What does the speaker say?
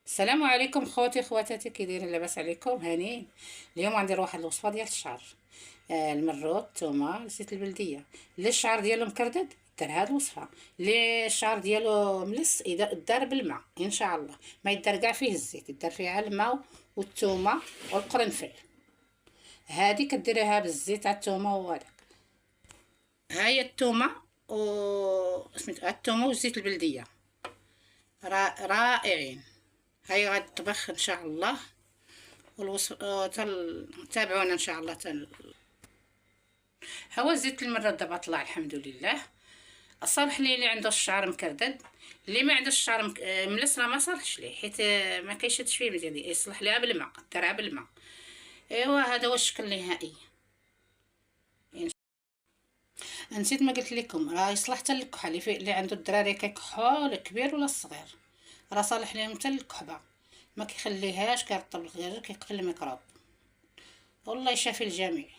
السلام عليكم خوتي خواتاتي، كي دايرين؟ لاباس عليكم؟ هانيين. اليوم غندير واحد الوصفه ديال الشعر. المروت، الثومه، زيت البلديه. اللي الشعر ديالو مكردد دار هاد الوصفه. اللي الشعر ديالو ملس دار بالماء ان شاء الله. ما يدار كاع فيه الزيت، يدار فيه الماء والثومه والقرنفل. هادي كديريها بالزيت تاع الثومه وهذاك. ها هي الثومه و سميتو الثومه وزيت البلديه رائعين. هاي غتطبخ ان شاء الله. والوصف تابعونا ان شاء الله هو زيت المرة دابا طلع الحمد لله. صالح لي اللي عنده الشعر مكردد. اللي ما عنده الشعر ملس راه ما صالحش ليه، حيت ما كيشدش فيه مزيان. يصلح ليها بالماء، ديرها بالماء. ايوا هذا هو الشكل النهائي. نسيت ما قلت لكم، راه يصلح حتى للكحه اللي عنده الدراري كيكحوا، الكبير ولا الصغير، راه صالح ليهم حتى للكحبه. ما كيخليهاش كيرطب الغير، كيقتل الميكروب. والله يشافي الجميع.